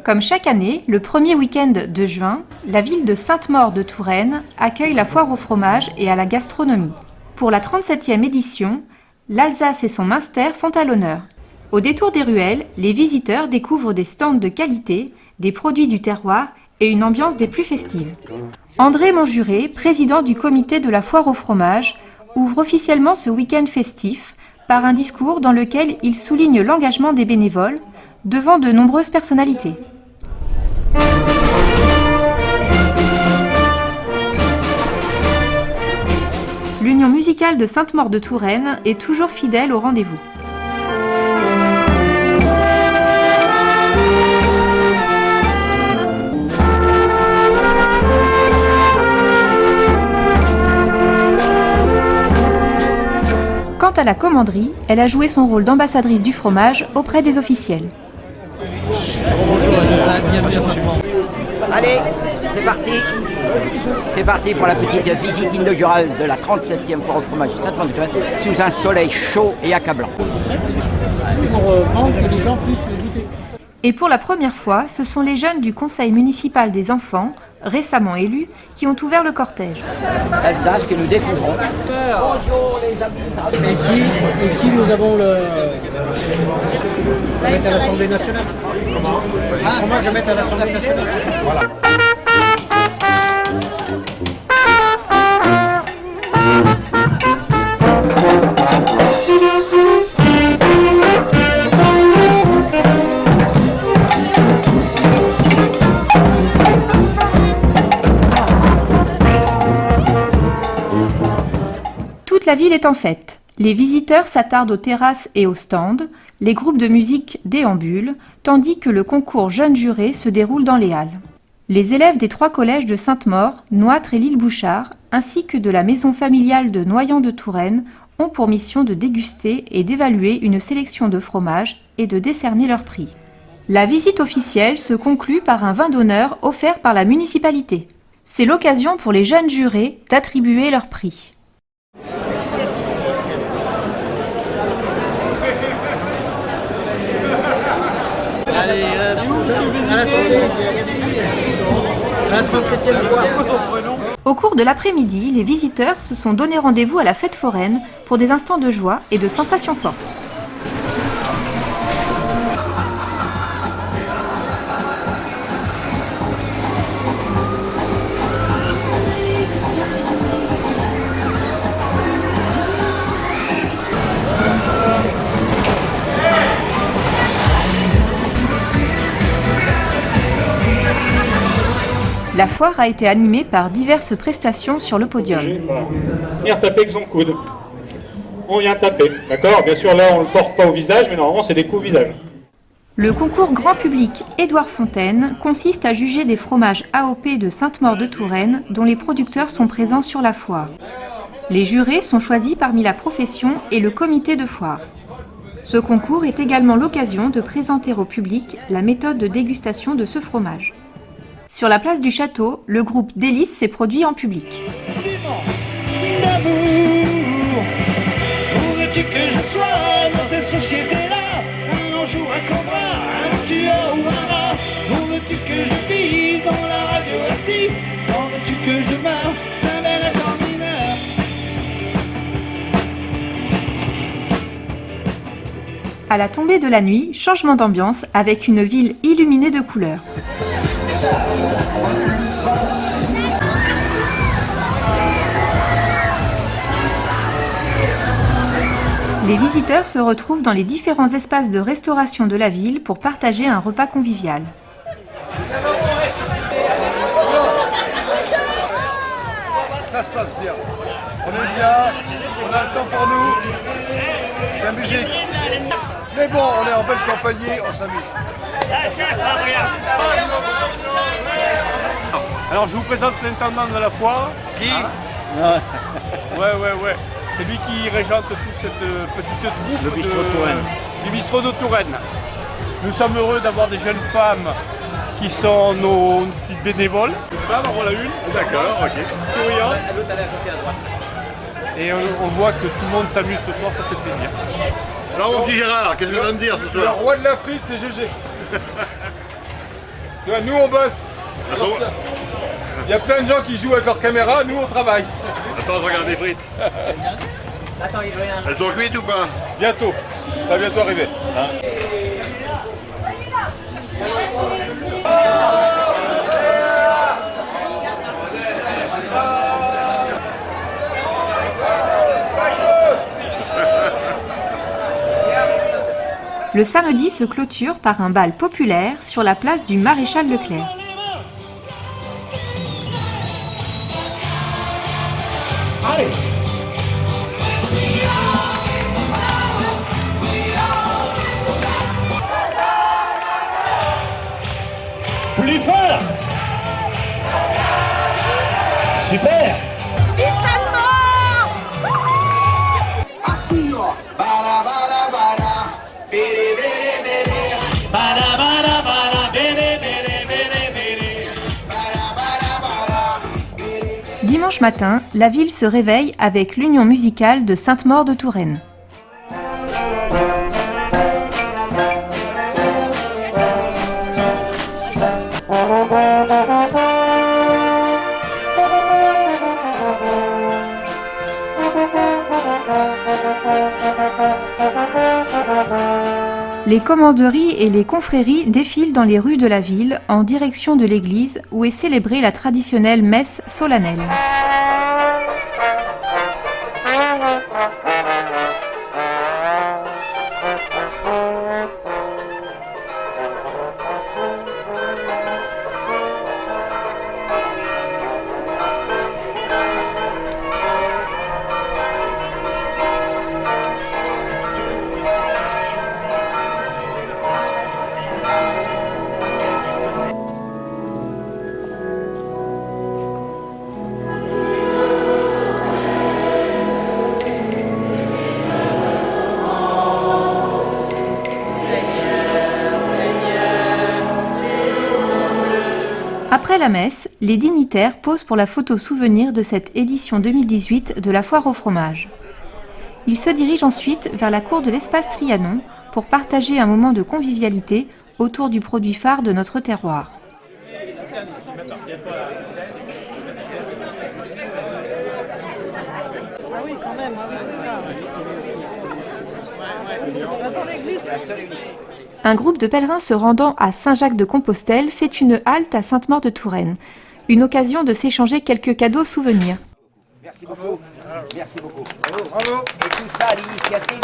Comme chaque année, le premier week-end de juin, la ville de Sainte-Maure-de-Touraine accueille la foire au fromage et à la gastronomie. Pour la 37e édition, l'Alsace et son Münster sont à l'honneur. Au détour des ruelles, les visiteurs découvrent des stands de qualité, des produits du terroir et une ambiance des plus festives. André Monjuré, président du comité de la foire au fromage, ouvre officiellement ce week-end festif par un discours dans lequel il souligne l'engagement des bénévoles devant de nombreuses personnalités. L'Union musicale de Sainte-Maure-de-Touraine est toujours fidèle au rendez-vous. Quant à la commanderie, elle a joué son rôle d'ambassadrice du fromage auprès des officiels. Allez, c'est parti. C'est parti pour la petite visite inaugurale de la 37e foire au fromage de Sainte-Maure-de-Touraine sous un soleil chaud et accablant. Et pour la première fois, ce sont les jeunes du conseil municipal des enfants, récemment élus, qui ont ouvert le cortège. Alsace que nous découvrons. Ici nous avons le mettre à l'Assemblée nationale. Comment je vais mettre à l'Assemblée nationale. Voilà. Toute la ville est en fête. Les visiteurs s'attardent aux terrasses et aux stands, les groupes de musique déambulent, tandis que le concours Jeunes Jurés se déroule dans les halles. Les élèves des 3 collèges de Sainte-Maure, Nouâtre et l'île Bouchard, ainsi que de la maison familiale de Noyant-de-Touraine, ont pour mission de déguster et d'évaluer une sélection de fromages et de décerner leurs prix. La visite officielle se conclut par un vin d'honneur offert par la municipalité. C'est l'occasion pour les jeunes jurés d'attribuer leurs prix. Au cours de l'après-midi, les visiteurs se sont donné rendez-vous à la fête foraine pour des instants de joie et de sensations fortes. La foire a été animée par diverses prestations sur le podium. Venir taper avec son coude. On vient taper, d'accord? Bien sûr, là, on ne le porte pas au visage, mais normalement, c'est des coups au visage. Le concours grand public Édouard Fontaine consiste à juger des fromages AOP de Sainte-Maure-de-Touraine dont les producteurs sont présents sur la foire. Les jurés sont choisis parmi la profession et le comité de foire. Ce concours est également l'occasion de présenter au public la méthode de dégustation de ce fromage. Sur la place du château, le groupe Délices s'est produit en public. Où veux-tu que je sois dans cette société-là? Un ange ou un cobra, un tueur ou un rat. Où veux-tu que je vive dans la radioactive? Quand veux-tu que je meure d'un bel accord mineur? À la tombée de la nuit, changement d'ambiance avec une ville illuminée de couleurs. Les visiteurs se retrouvent dans les différents espaces de restauration de la ville pour partager un repas convivial. Ça se passe bien. On est bien, on a le temps pour nous, la musique. Mais bon, on est en belle compagnie, on s'amuse. Alors, je vous présente l'intendant de la foire. Qui Ouais. C'est lui qui régente toute cette petite groupe du bistrot de Touraine. Nous sommes heureux d'avoir des jeunes femmes qui sont nos petites bénévoles. Une femme, voilà une. D'accord, ok. Souriante. Et on voit que tout le monde s'amuse ce soir, ça fait plaisir. Alors mon petit Gérard, qu'est-ce que tu vas me dire ce soir? Le roi de la frite, c'est GG. Tu vois, nous on bosse. Il y a plein de gens qui jouent avec leur caméra, nous on travaille. Attends, je regarde les frites. Elles sont cuites ou pas? Bientôt, ça va bientôt arriver. Le samedi se clôture par un bal populaire sur la place du Maréchal Leclerc. Allez! Plus fort! Super! Dimanche matin, la ville se réveille avec l'Union musicale de Sainte-Maure de Touraine. Les commanderies et les confréries défilent dans les rues de la ville en direction de l'église où est célébrée la traditionnelle messe solennelle. Après la messe, les dignitaires posent pour la photo souvenir de cette édition 2018 de la Foire au fromage. Ils se dirigent ensuite vers la cour de l'espace Trianon pour partager un moment de convivialité autour du produit phare de notre terroir. Un groupe de pèlerins se rendant à Saint-Jacques-de-Compostelle fait une halte à Sainte-Maure de Touraine. Une occasion de s'échanger quelques cadeaux souvenirs. Merci beaucoup. Merci beaucoup. Bravo. Et tout ça à l'initiative.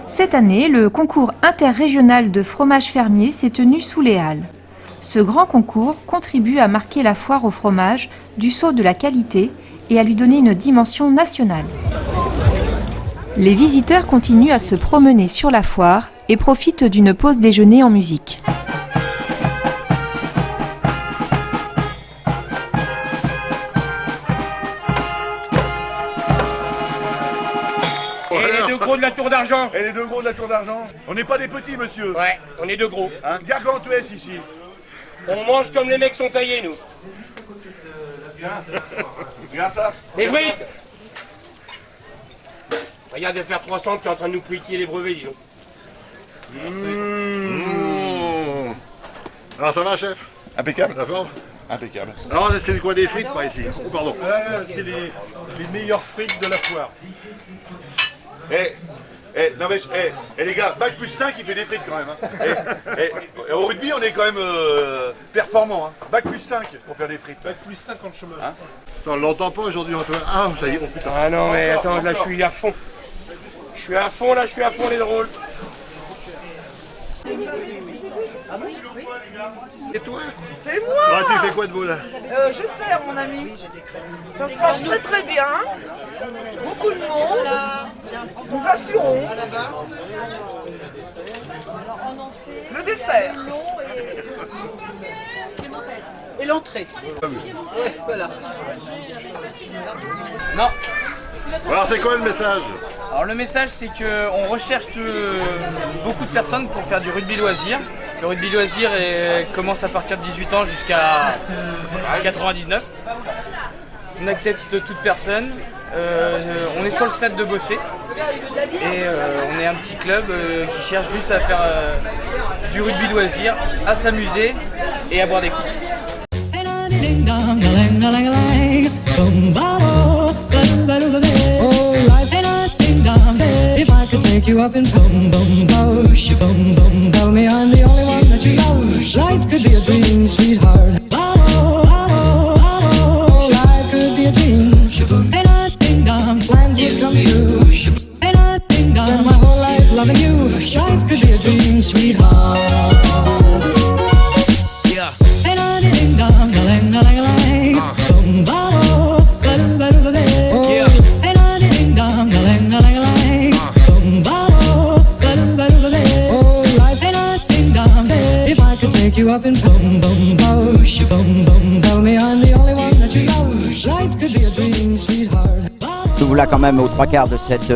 Cette année, le concours interrégional de fromage fermier s'est tenu sous les Halles. Ce grand concours contribue à marquer la foire au fromage du sceau de la qualité et à lui donner une dimension nationale. Les visiteurs continuent à se promener sur la foire et profitent d'une pause déjeuner en musique. Et les deux gros de la tour d'argent. Et les deux gros de la tour d'argent? On n'est pas des petits, monsieur. Ouais, on est deux gros. Hein? Gargantues ici. On mange comme les mecs sont taillés, nous. Regarde ça. Les frites. Regarde de faire 300, tu es en train de nous pliquer les brevets, dis donc. Alors ça va, chef? Impeccable. La forme? Impeccable. Alors c'est quoi des frites par ici? Oh, pardon. C'est les meilleures frites de la foire. Non mais, les gars, bac plus 5 il fait des frites quand même. Hein. Au rugby on est quand même performant. Hein. Bac plus 5 pour faire des frites. Bac plus 50 chemins. Hein? Attends, on l'entend pas aujourd'hui Antoine. Ah ça y est, oh putain. Ah non mais attends, là je suis à fond. Je suis à fond les drôles. Et toi? C'est moi. Ah, tu fais quoi de beau là? Je sers, mon ami. Ça se passe très très bien. Beaucoup de monde. Nous assurons. Le dessert. Et l'entrée. Voilà. Non. Alors c'est quoi le message? Alors le message c'est qu'on recherche beaucoup de personnes pour faire du rugby loisir. Le rugby loisir commence à partir de 18 ans jusqu'à 99. On accepte toute personne. On est sur le stade de Bossé et on est un petit club qui cherche juste à faire du rugby loisir, à s'amuser et à boire des coups. If I could take you up and boom, boom, boom, boom, boom, tell me I'm the only one that you know. Life could be a dream, sweetheart. Life could be a dream. Plans would come true. Spend my whole life loving you. Life could be a dream, sweetheart. Yeah. You up and boom, boom, boom, boom, tell me I'm the only one that you know. Life could be a dream, sweetheart. Nous voilà quand même aux 3/4 de cette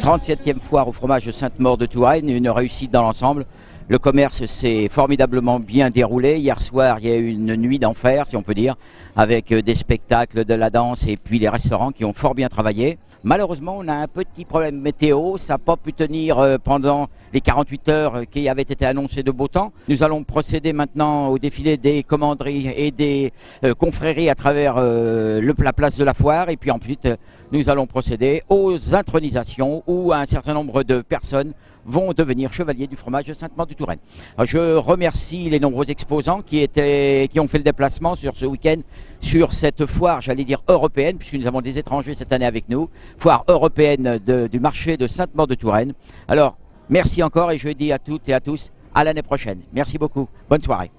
37e foire au fromage de Sainte-Maure de Touraine, une réussite dans l'ensemble. Le commerce s'est formidablement bien déroulé. Hier soir, il y a eu une nuit d'enfer, si on peut dire, avec des spectacles, de la danse et puis les restaurants qui ont fort bien travaillé. Malheureusement, on a un petit problème météo. Ça n'a pas pu tenir pendant les 48 heures qui avaient été annoncées de beau temps. Nous allons procéder maintenant au défilé des commanderies et des confréries à travers la place de la foire. Et puis ensuite, nous allons procéder aux intronisations où un certain nombre de personnes vont devenir chevaliers du fromage de Sainte-Maure de Touraine. Je remercie les nombreux exposants qui ont fait le déplacement sur ce week-end sur cette foire, j'allais dire européenne, puisque nous avons des étrangers cette année avec nous, foire européenne du marché de Sainte-Maure de Touraine. Alors, merci encore et je dis à toutes et à tous à l'année prochaine. Merci beaucoup. Bonne soirée.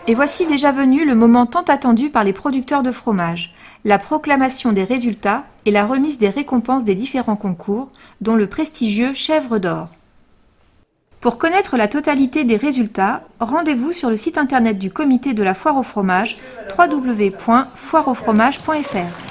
Et voici déjà venu le moment tant attendu par les producteurs de fromage, la proclamation des résultats et la remise des récompenses des différents concours, dont le prestigieux Chèvre d'Or. Pour connaître la totalité des résultats, rendez-vous sur le site internet du comité de la foire au fromage, www.foireaufromage.fr.